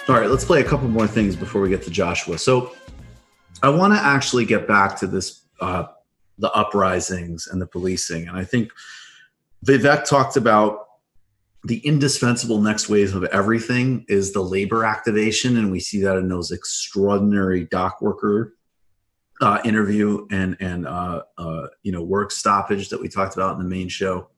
All right, let's play a couple more things before we get to Joshua. So I want to actually get back to this, the uprisings and the policing. And I think Vivek talked about the indispensable next wave of everything is the labor activation. And we see that in those extraordinary dock worker interview and work stoppage that we talked about in the main show.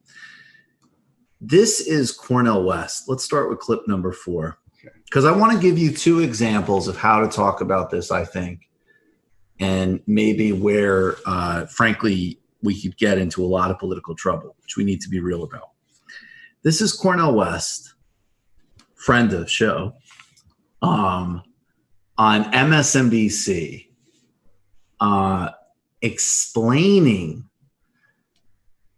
This is Cornel West. Let's start with clip number 4. Because I want to give you 2 examples of how to talk about this, I think, and maybe where, frankly, we could get into a lot of political trouble, which we need to be real about. This is Cornel West, friend of the show, on MSNBC, explaining,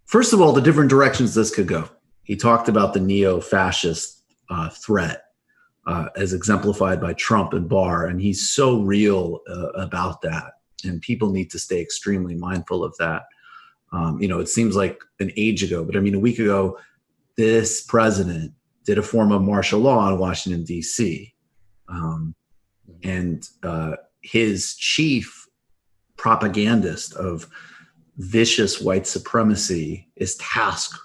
first of all, the different directions this could go. He talked about the neo-fascist threat. As exemplified by Trump and Barr. And he's so real about that. And people need to stay extremely mindful of that. It seems like an age ago, but I mean, a week ago, this president did a form of martial law in Washington, D.C. And his chief propagandist of vicious white supremacy is tasked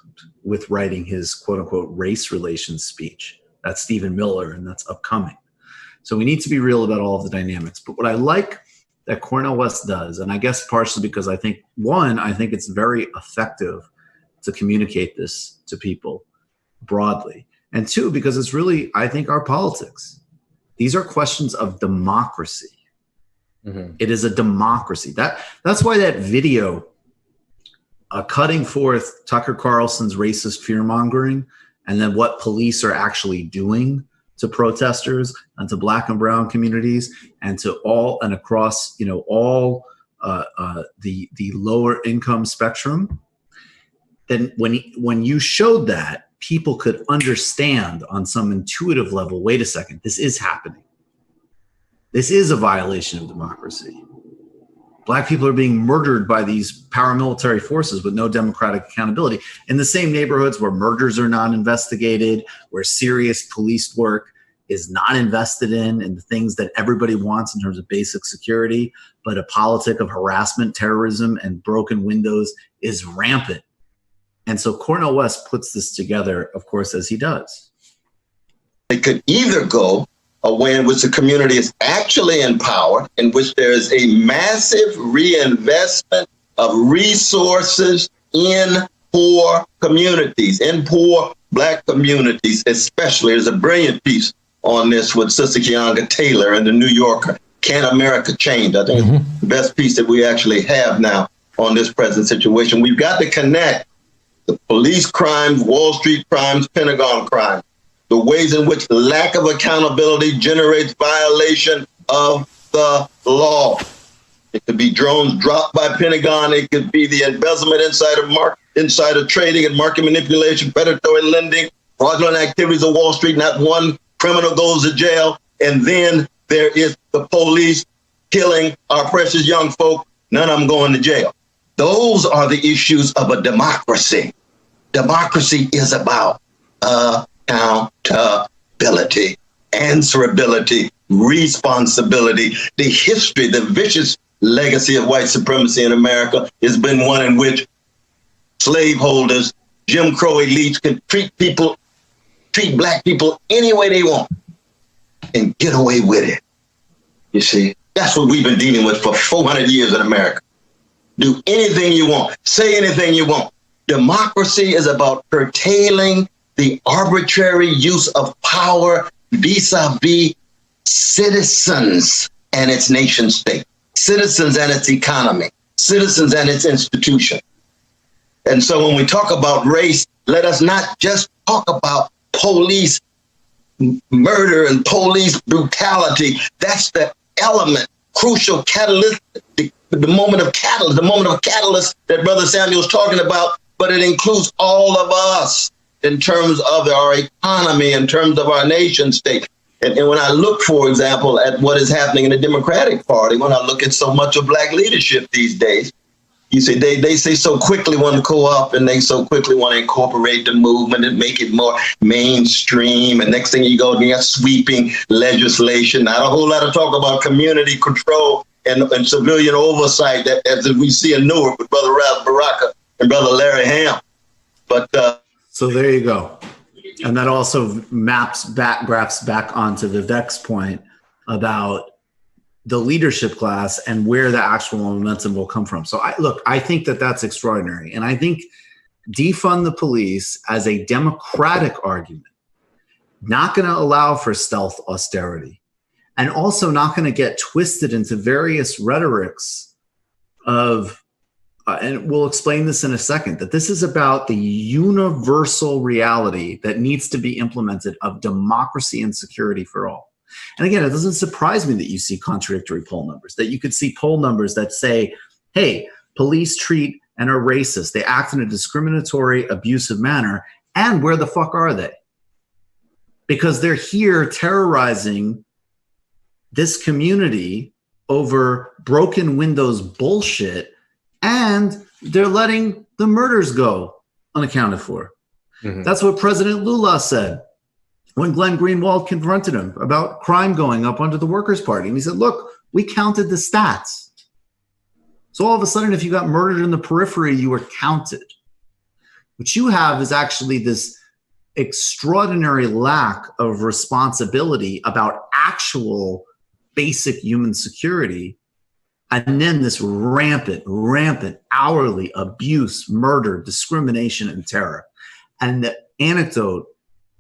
with writing his quote unquote race relations speech. That's Stephen Miller, and that's upcoming. So we need to be real about all of the dynamics. But what I like that Cornel West does, and I guess partially because I think it's very effective to communicate this to people broadly. And 2, because it's really, I think, our politics. These are questions of democracy. Mm-hmm. It is a democracy. That's why that video cutting forth Tucker Carlson's racist fear-mongering and then what police are actually doing to protesters and to Black and brown communities and to all and across, all the lower income spectrum. Then when you showed that, people could understand on some intuitive level, wait a second, this is happening. This is a violation of democracy. Black people are being murdered by these paramilitary forces with no democratic accountability in the same neighborhoods where murders are not investigated, where serious police work is not invested in the things that everybody wants in terms of basic security, but a politic of harassment, terrorism, and broken windows is rampant. And so Cornel West puts this together, of course, as he does. It could either go a way in which the community is actually in power, in which there is a massive reinvestment of resources in poor communities, in poor Black communities, especially. There's a brilliant piece on this with Sister Keonga Taylor in the New Yorker, Can America Change? I think it's the best piece that we actually have now on this present situation. We've got to connect the police crimes, Wall Street crimes, Pentagon crimes, the ways in which lack of accountability generates violation of the law. It could be drones dropped by Pentagon. It could be the embezzlement inside of trading and market manipulation, predatory lending, fraudulent activities of Wall Street. Not one criminal goes to jail. And then there is the police killing our precious young folk. None of them going to jail. Those are the issues of a democracy. Democracy is about accountability, answerability, responsibility. The history, the vicious legacy of white supremacy in America has been one in which slaveholders, Jim Crow elites can treat Black people any way they want and get away with it. You see, that's what we've been dealing with for 400 years in America. Do anything you want, say anything you want. Democracy is about curtailing the arbitrary use of power vis-a-vis citizens and its nation state, citizens and its economy, citizens and its institution. And so when we talk about race, let us not just talk about police murder and police brutality. That's the element, crucial catalyst, the moment of catalyst that Brother Samuel's talking about, but it includes all of us in terms of our economy, in terms of our nation state. And when I look, for example, at what is happening in the Democratic Party, when I look at so much of Black leadership these days, You see, they say so quickly want to co-op, and they so quickly want to incorporate the movement and make it more mainstream. And next thing you go, you got sweeping legislation. Not a whole lot of talk about community control and civilian oversight that as we see in Newark with Brother Ralph Baraka and Brother Larry Ham. But so there you go. And that also graphs back onto Vivek's point about the leadership class and where the actual momentum will come from. So I think that that's extraordinary. And I think defund the police as a democratic argument, not going to allow for stealth austerity, and also not going to get twisted into various rhetorics of, and we'll explain this in a second, that this is about the universal reality that needs to be implemented of democracy and security for all. And again, it doesn't surprise me that you see contradictory poll numbers, that you could see poll numbers that say, hey, police treat and are racist. They act in a discriminatory, abusive manner. And where the fuck are they? Because they're here terrorizing this community over broken windows bullshit, and they're letting the murders go unaccounted for. Mm-hmm. That's what President Lula said when Glenn Greenwald confronted him about crime going up under the Workers' Party. And he said, look, we counted the stats. So all of a sudden, if you got murdered in the periphery, you were counted. What you have is actually this extraordinary lack of responsibility about actual basic human security. And then this rampant hourly abuse, murder, discrimination, and terror. And the anecdote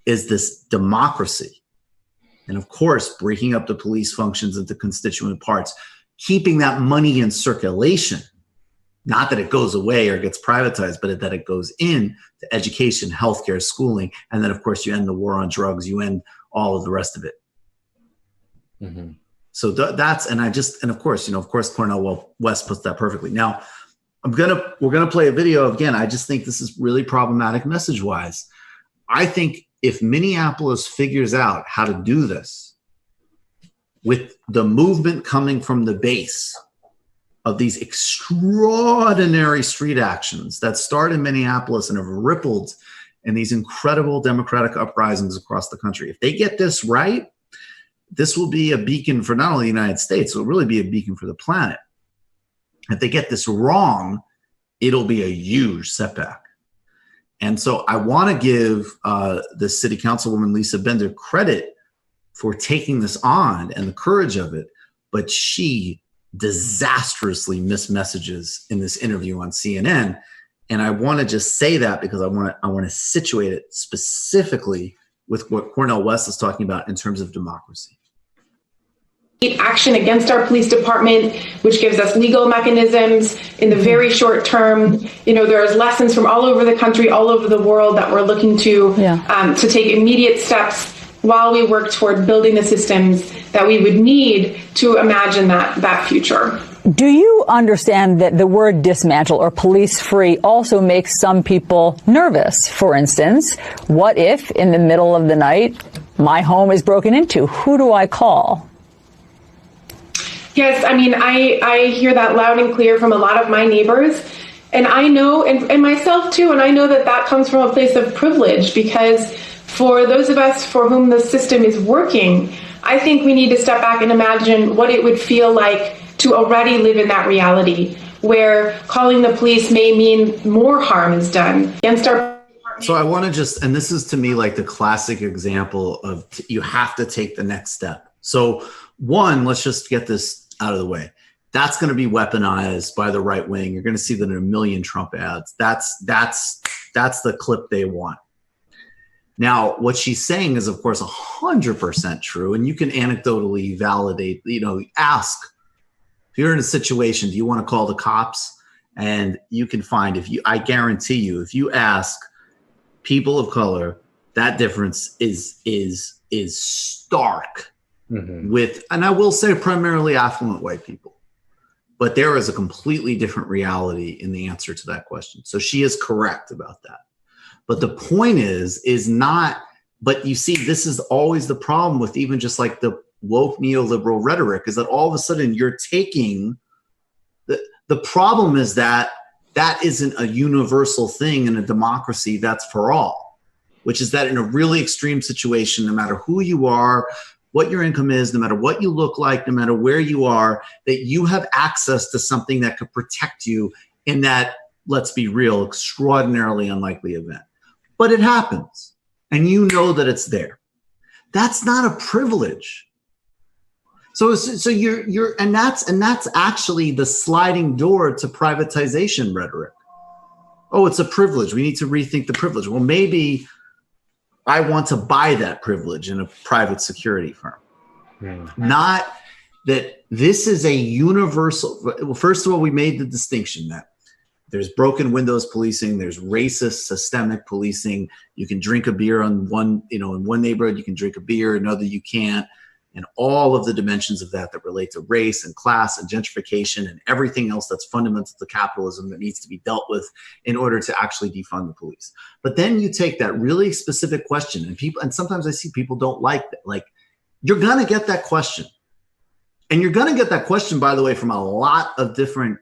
is this democracy. And of course, breaking up the police functions into constituent parts, keeping that money in circulation, not that it goes away or gets privatized, but that it goes in to education, healthcare, schooling. And then of course you end the war on drugs, you end all of the rest of it. Mm-hmm. So that's, and of course, Cornel West puts that perfectly. Now, we're gonna play a video again. I just think this is really problematic message wise. I think if Minneapolis figures out how to do this with the movement coming from the base of these extraordinary street actions that start in Minneapolis and have rippled in these incredible democratic uprisings across the country, if they get this right, this will be a beacon for not only the United States, it'll really be a beacon for the planet. If they get this wrong, it'll be a huge setback. And so I want to give the city councilwoman, Lisa Bender, credit for taking this on and the courage of it, but she disastrously missed messages in this interview on CNN. And I want to just say that because I want to situate it specifically with what Cornel West is talking about in terms of democracy. Action against our police department, which gives us legal mechanisms in the very short term. There's lessons from all over the country, all over the world that we're looking to take immediate steps while we work toward building the systems that we would need to imagine that future. Do you understand that the word dismantle or police free also makes some people nervous? For instance, what if in the middle of the night my home is broken into? Who do I call? Yes, I hear that loud and clear from a lot of my neighbors. And I know, and myself too, and I know that comes from a place of privilege, because for those of us for whom the system is working, I think we need to step back and imagine what it would feel like to already live in that reality, where calling the police may mean more harm is done against our. So I want to just, and this is to me like the classic example of you have to take the next step. So one, let's just get this out of the way. That's going to be weaponized by the right wing. You're going to see that in a million Trump ads. That's the clip they want. Now, what she's saying is, of course, 100% true. And you can anecdotally validate, ask, if you're in a situation, do you want to call the cops? And you can find, I guarantee you, if you ask people of color, that difference is stark. Mm-hmm. With, and I will say primarily affluent white people, but there is a completely different reality in the answer to that question. So she is correct about that. But the point is not, but you see, this is always the problem with even just like the woke neoliberal rhetoric, is that all of a sudden you're taking The problem is that that isn't a universal thing in a democracy that's for all, which is that in a really extreme situation, no matter who you are, what your income is, no matter what you look like, no matter where you are, that you have access to something that could protect you in that, let's be real, extraordinarily unlikely event. But it happens, and you know that it's there. That's not a privilege. So you're and that's actually the sliding door to privatization rhetoric. Oh, it's a privilege. We need to rethink the privilege. Well, maybe I want to buy that privilege in a private security firm. Not that this is a universal. Well, first of all, we made the distinction that there's broken windows policing, there's racist systemic policing. You can drink a beer on one, in one neighborhood, you can drink a beer, another you can't. And all of the dimensions of that relate to race and class and gentrification and everything else that's fundamental to capitalism that needs to be dealt with in order to actually defund the police. But then you take that really specific question, and sometimes I see people don't like that. Like, you're going to get that question. And you're going to get that question, by the way, from a lot of different,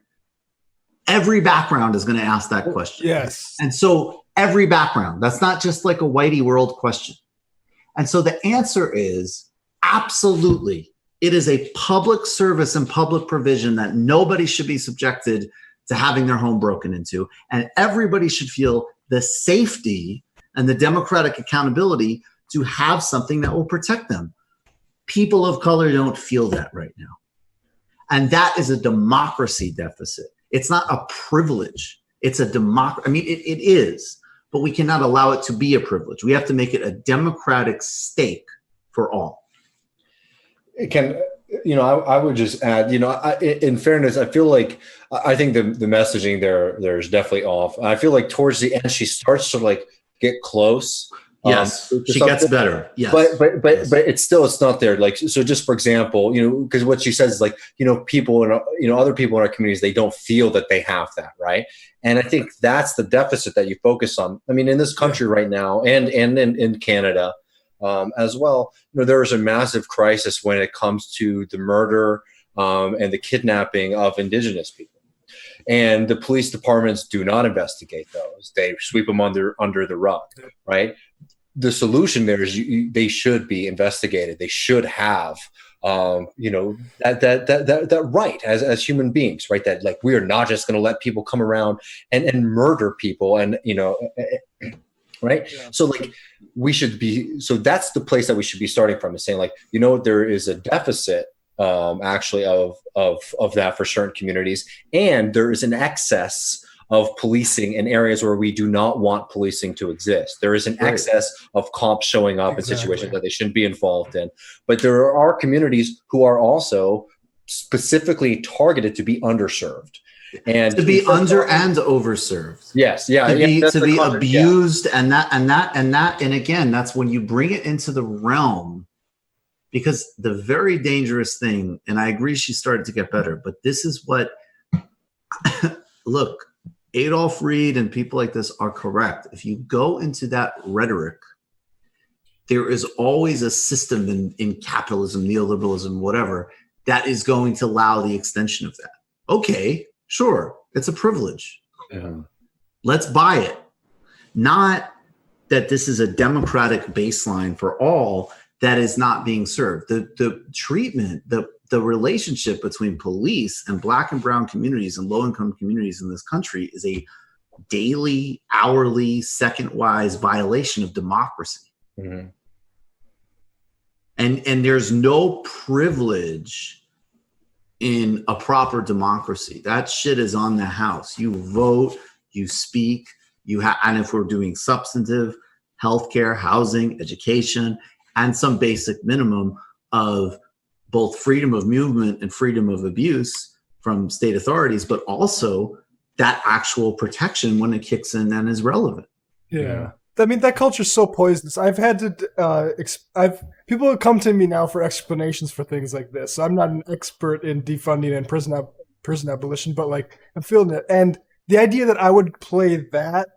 every background is going to ask that question. Yes. And so every background, that's not just like a whitey world question. And so the answer is, absolutely, it is a public service and public provision that nobody should be subjected to having their home broken into. And everybody should feel the safety and the democratic accountability to have something that will protect them. People of color don't feel that right now. And that is a democracy deficit. It's not a privilege. It's a democracy. I mean, it is, but we cannot allow it to be a privilege. We have to make it a democratic stake for all. I would just add, in fairness, I feel like, I think the messaging there's definitely off. I feel like towards the end, she starts to get close. Yes, she gets better. Yes, but it's not there. Like, so just for example, because what she says is people in other people in our communities, they don't feel that they have that, right? And I think that's the deficit that you focus on. I mean, in this country right now, and in Canada as well, there is a massive crisis when it comes to the murder and the kidnapping of Indigenous people. And the police departments do not investigate those. They sweep them under the rug, right? The solution there is they should be investigated. They should have, that right as human beings, right? That we are not just going to let people come around and murder people, and right? Yeah. So we should be. So that's the place that we should be starting from, is saying there is a deficit actually of that for certain communities, and there is an excess of policing in areas where we do not want policing to exist. There is an excess of cops showing up in situations that they shouldn't be involved in. But there are communities who are also specifically targeted to be underserved. And to be under and overserved. Yes. Yeah. To be abused. Yeah. And again, that's when you bring it into the realm, because the very dangerous thing, and I agree she started to get better, but this is what, look, Adolph Reed and people like this are correct. If you go into that rhetoric, there is always a system in capitalism, neoliberalism, whatever, that is going to allow the extension of that. Okay, sure, it's a privilege. Yeah. Let's buy it. Not that this is a democratic baseline for all that is not being served. The treatment, the relationship between police and Black and brown communities and low-income communities in this country is a daily, hourly, second-wise violation of democracy. Mm-hmm. And there's no privilege in a proper democracy. That shit is on the house. You vote, you speak, and if we're doing substantive healthcare, housing, education, and some basic minimum of both freedom of movement and freedom of abuse from state authorities, but also that actual protection when it kicks in and is relevant. Yeah. I mean, that culture is so poisonous. I've had to, people have come to me now for explanations for things like this. So I'm not an expert in defunding and prison abolition, but I'm feeling it. And the idea that I would play that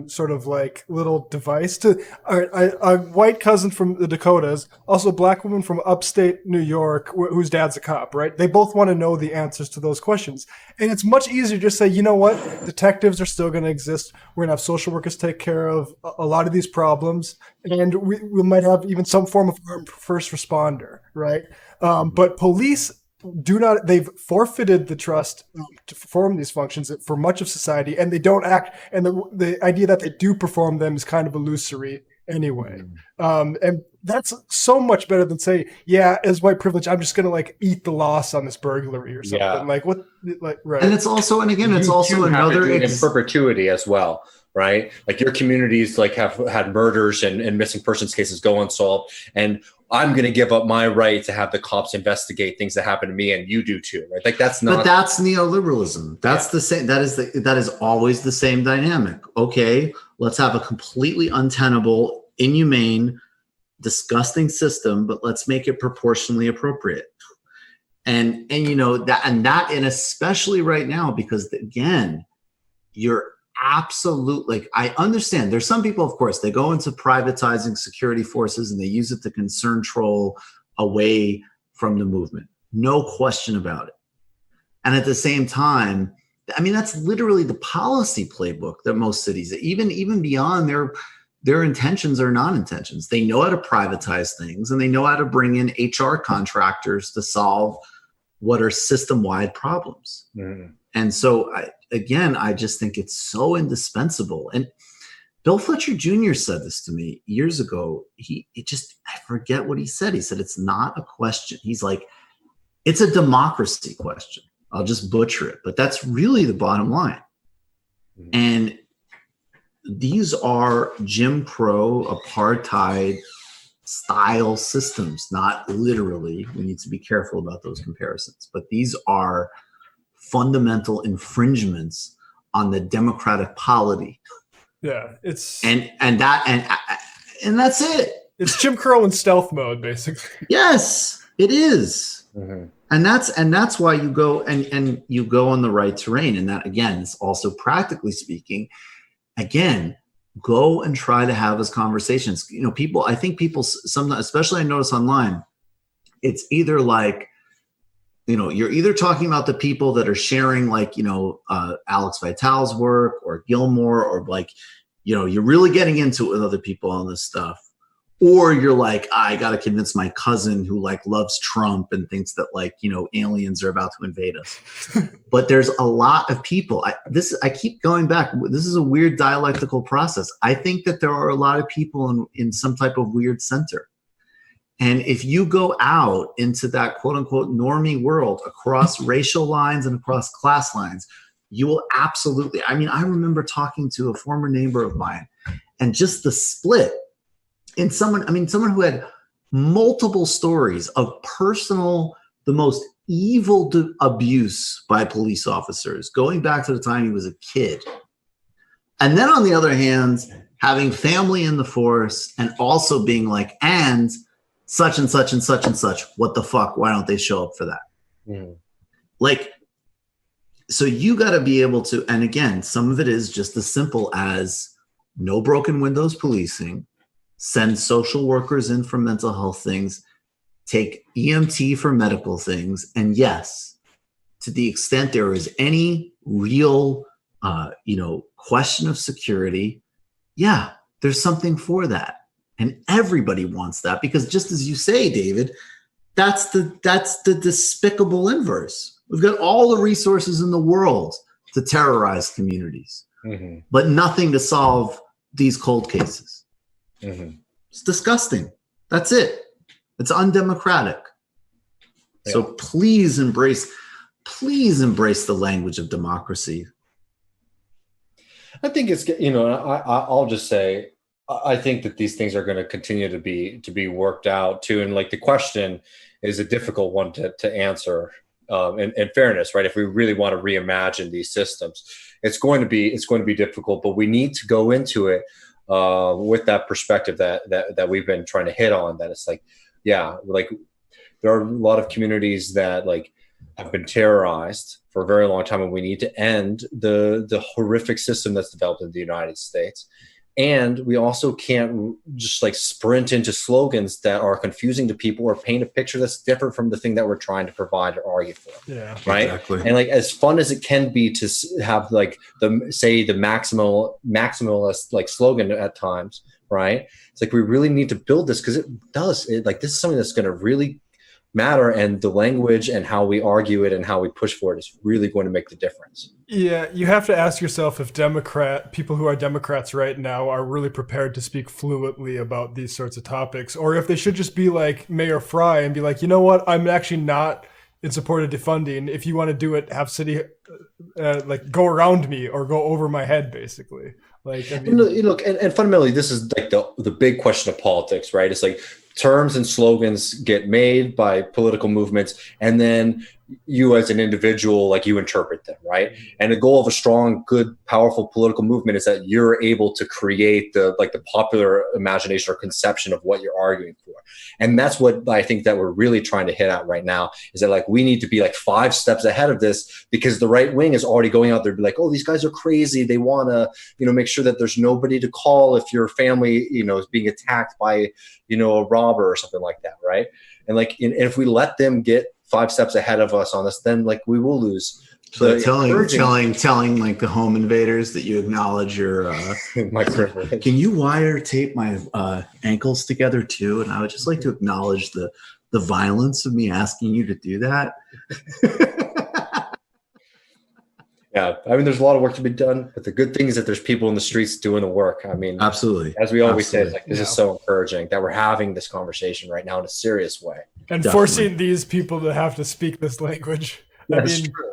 sort of like little device to a white cousin from the Dakotas, also a black woman from upstate New York, whose dad's a cop, right? They both want to know the answers to those questions. And it's much easier to just say, you know what? Detectives are still going to exist. We're going to have social workers take care of a lot of these problems. And we might have even some form of armed first responder, right? But police they've forfeited the trust to perform these functions for much of society, and they don't act, and the idea that they do perform them is kind of illusory anyway. And that's so much better than say, yeah, as white privilege, I'm just going to like eat the loss on this burglary or something. Yeah. Like what, like, right. And it's also, and again, it's also another in perpetuity as well. Right? Like your communities like have had murders and missing persons cases go unsolved. And I'm going to give up my right to have the cops investigate things that happen to me, and you do too, right? Like that's not. But that's neoliberalism. That's the same. That is always the same dynamic. Okay, let's have a completely untenable, inhumane, disgusting system, but let's make it proportionally appropriate. And you know that, and especially right now, because again, you're absolute, like, I understand there's some people, of course, they go into privatizing security forces and they use it to control away from the movement. No question about it. And at the same time, I mean, that's literally the policy playbook that most cities, even beyond their intentions or non-intentions, they know how to privatize things and they know how to bring in HR contractors to solve what are system-wide problems. Mm-hmm. And so I just think it's so indispensable. And Bill Fletcher Jr. said this to me years ago. I forget what he said. He said, it's not a question. He's like, it's a democracy question. I'll just butcher it, but that's really the bottom line. Mm-hmm. And these are Jim Crow, apartheid style systems, not literally. We need to be careful about those comparisons, but these are fundamental infringements on the democratic polity. Yeah, it's and that's it. It's Jim Crow in stealth mode, basically. Yes, it is. Mm-hmm. And that's why you go and you go on the right terrain. And that, again, is also, practically speaking, again, go and try to have those conversations. You know, I think people sometimes, especially I notice online, it's either like, you know, you're either talking about the people that are sharing, like, you know, Alex Vital's work or Gilmore, or like, you know, you're really getting into it with other people on this stuff. Or you're like, I got to convince my cousin who like loves Trump and thinks that, like, you know, aliens are about to invade us. But there's a lot of people. I keep going back. This is a weird dialectical process. I think that there are a lot of people in some type of weird center. And if you go out into that quote unquote normie world across racial lines and across class lines, you will absolutely, I mean, I remember talking to a former neighbor of mine, and just the split in someone who had multiple stories of personal, the most evil abuse by police officers going back to the time he was a kid. And then on the other hand, having family in the force and also being like, and such and such and such and such, what the fuck? Why don't they show up for that? Mm. Like, so you got to be able to, and again, some of it is just as simple as no broken windows policing, send social workers in for mental health things, take EMT for medical things. And yes, to the extent there is any real, question of security, yeah, there's something for that. And everybody wants that, because just as you say, David, that's the despicable inverse. We've got all the resources in the world to terrorize communities, mm-hmm. but nothing to solve these cold cases. Mm-hmm. It's disgusting. That's it. It's undemocratic. Yeah. So please embrace the language of democracy. I think it's, I'll just say, I think that these things are going to continue to be worked out too. And like, the question is a difficult one to answer. In fairness, right? If we really want to reimagine these systems, it's going to be difficult, but we need to go into it with that perspective that we've been trying to hit on, that it's like, yeah, like there are a lot of communities that like have been terrorized for a very long time, and we need to end the horrific system that's developed in the United States. And we also can't just like sprint into slogans that are confusing to people or paint a picture that's different from the thing that we're trying to provide or argue for. Yeah, right. Exactly. And like, as fun as it can be to have like the maximalist like slogan at times, right? It's like we really need to build this, because like this is something that's going to really matter, and the language and how we argue it and how we push for it is really going to make the difference. Yeah, you have to ask yourself if people who are Democrats right now are really prepared to speak fluently about these sorts of topics, or if they should just be like Mayor Fry and be like, you know what, I'm actually not in support of defunding. If you want to do it, have city like go around me or go over my head, basically. Like, I mean, look, and fundamentally, this is like the big question of politics, right? It's like terms and slogans get made by political movements, and then you as an individual, like, you interpret them, right? And the goal of a strong, good, powerful political movement is that you're able to create the popular imagination or conception of what you're arguing for. And that's what I think that we're really trying to hit at right now, is that like we need to be like 5 steps ahead of this, because the right wing is already going out there to be like, oh, these guys are crazy. They want to, make sure that there's nobody to call if your family, is being attacked by, a robber or something like that, right? And like, and if we let them get 5 steps ahead of us on this, then like we will lose. So telling like the home invaders that you acknowledge your my privilege. Can you wire tape my ankles together too? And I would just like to acknowledge the violence of me asking you to do that. Yeah, I mean, there's a lot of work to be done, but the good thing is that there's people in the streets doing the work. I mean, absolutely, as we always say, it's like, this is so encouraging that we're having this conversation right now in a serious way, and forcing these people to have to speak this language. That's true.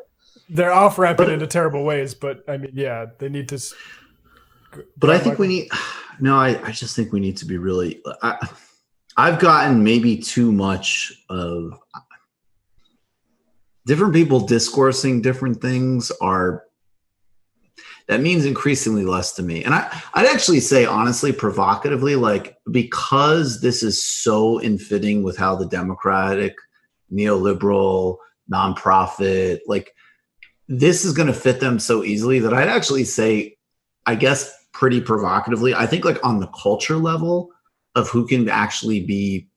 They're off ramping into terrible ways, but I mean, yeah, they need to. But I think we need. No, I just think we need to be really. I've gotten maybe too much of. Different people discoursing different things that means increasingly less to me. And I'd actually say, honestly, provocatively, like, because this is so in fitting with how the democratic, neoliberal, nonprofit, like, this is going to fit them so easily that I'd actually say, I guess pretty provocatively, I think like on the culture level of who can actually be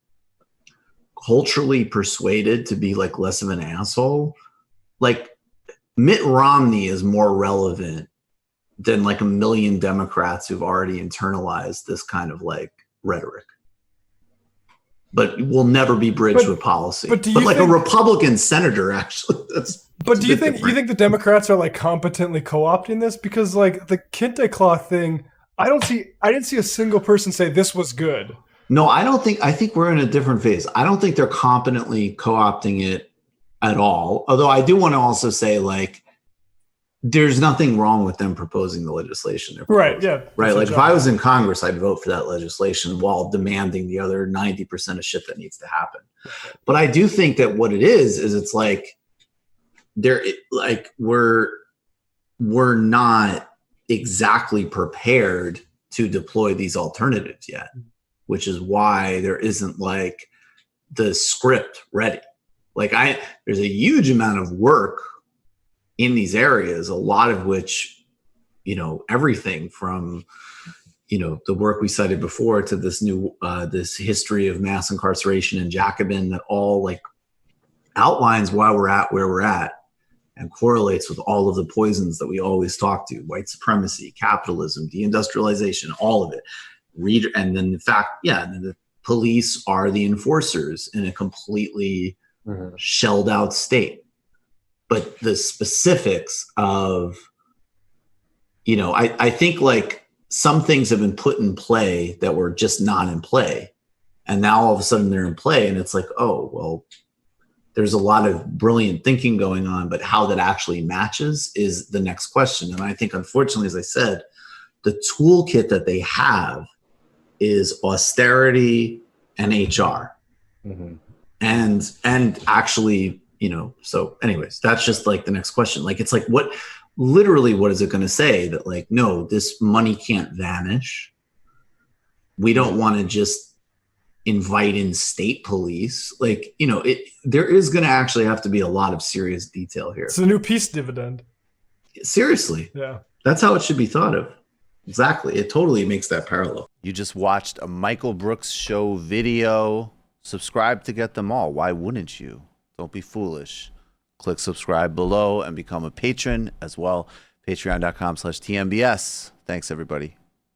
culturally persuaded to be like less of an asshole, like Mitt Romney is more relevant than like a million Democrats who've already internalized this kind of like rhetoric, but will never be bridged with policy. But like a Republican senator, actually, But do you think the Democrats are like competently co-opting this? Because like the kente cloth thing, I didn't see a single person say this was good. No, I think we're in a different phase. I don't think they're competently co-opting it at all. Although I do want to also say, like, there's nothing wrong with them proposing the legislation. Right, yeah. Right, like if I was in Congress, I'd vote for that legislation while demanding the other 90% of shit that needs to happen. But I do think that what it is it's like we're not exactly prepared to deploy these alternatives yet. Which is why there isn't like the script ready. Like there's a huge amount of work in these areas, a lot of which, everything from, the work we cited before to this new, this history of mass incarceration and Jacobin that all like outlines why we're at where we're at and correlates with all of the poisons that we always talk to: white supremacy, capitalism, deindustrialization, all of it. And then the police are the enforcers in a completely shelled out state. But the specifics of, I think like some things have been put in play that were just not in play. And now all of a sudden they're in play, and it's like, oh, well, there's a lot of brilliant thinking going on, but how that actually matches is the next question. And I think, unfortunately, as I said, the toolkit that they have is austerity and HR. And actually, so anyways, that's just like the next question. Like, it's like, what is it going to say? That like, no, this money can't vanish. We don't want to just invite in state police. Like, you know, there is going to actually have to be a lot of serious detail here. It's a new peace dividend. Seriously. Yeah. That's how it should be thought of. Exactly. It totally makes that parallel. You just watched a Michael Brooks show video. Subscribe to get them all. Why wouldn't you? Don't be foolish. Click subscribe below and become a patron as well. Patreon.com/TMBS. Thanks, everybody.